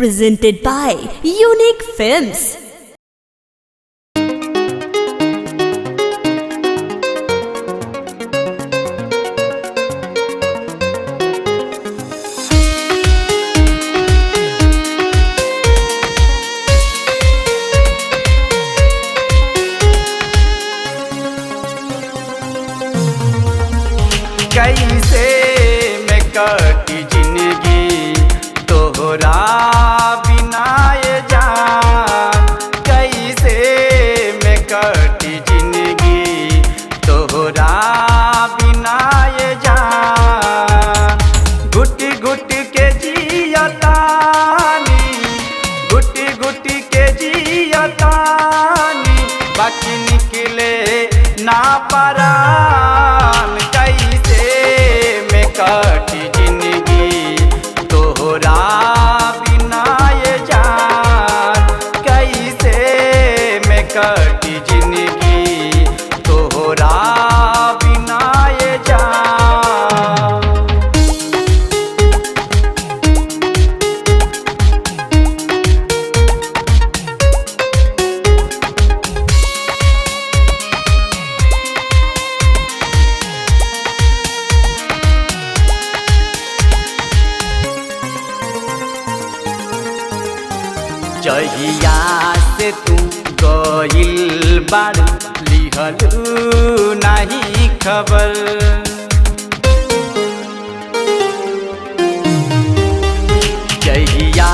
Presented by Unique Films. कैसे मैं कटी जिंदगी तोहरा बिना ये जान, कैसे मैं कटी जिंदगी तोहरा बिना ये जान। घुट घुट के जियतानी, घुट घुट के जियतानी, बाकी निकले ना परान। कैसे मैं कटी जिंदगी तोहरा बिना ये जान, कैसे मैं कटी जिंदगी तोहरा बिना ये जान। जहिया से तू गइल बारू लिहलू नहीं खबर। जहिया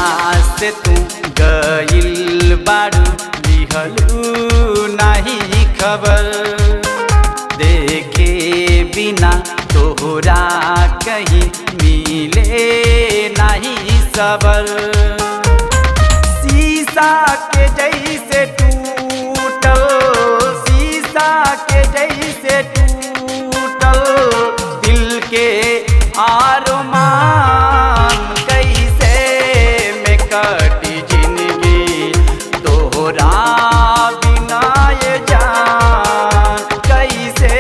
से तू गइल बारू लिहलू नहीं खबर। देखे बिना तोहरा कहीं मिले नहीं सबर। शीशा के जैसे टूटल, शीशा के जैसे टूटल दिल के आरमान। कैसे मैं कटी जिंदगी तोहरा बिना ये जान, कैसे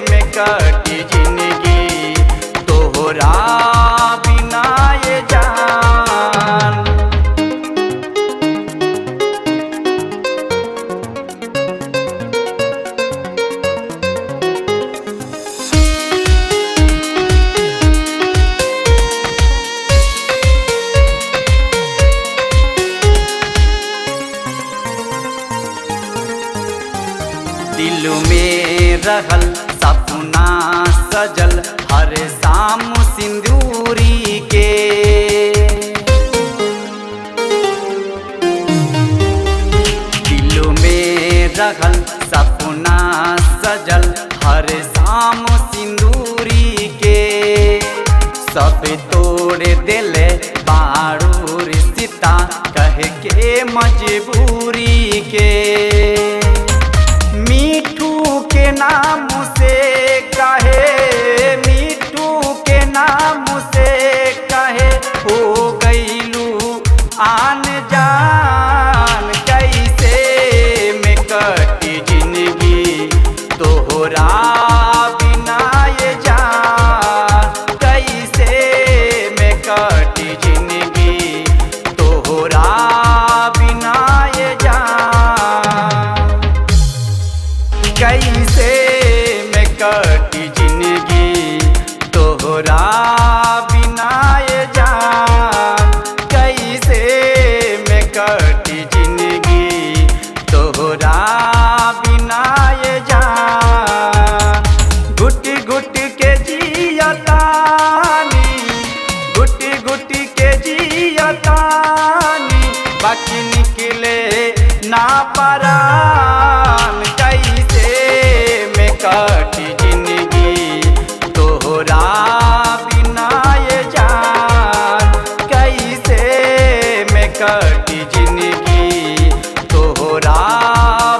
मैं कटी जिंदगी तोहरा बिना ये जान। दिल में रहल सपना सजल हर शाम सिंदूरी के। दिल में रहल सपना सजल हर शाम सिंदूरी के। सब तोड़ दिले बारू रिश्ता कह के मजबूरी के। मीठू के नाम से कहे, मीठू के नाम से कहे हो गईलू आन जान। कैसे मैं कटी जिंदगी तोहरा बिना ये जान, कैसे मैं कटी जिंदगी तोहरा बिना ये जान। कैसे मैं कटी जिंदगी तोहरा बिना ये जान, कैसे मैं कटी जिंदगी तोहरा बिना ये जान। घुट घुट के जियतानी, घुट घुट के जियतानी, बाकी निकले ना परान। कैसे मैं कटी जिंदगी तोहरा बिना ये जान, कैसे मैं कटी जिंदगी तोहरा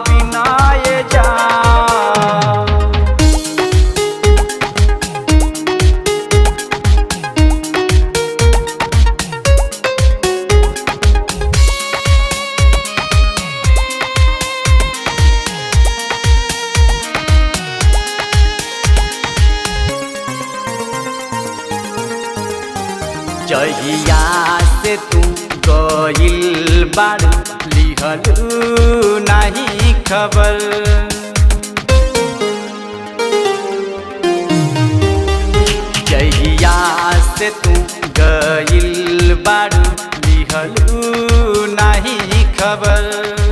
बिना ये जान। जहिया से तू गइल बारू लिहलू नहीं खबर। जहिया से तू गइल बारू लिहलू नहीं खबर।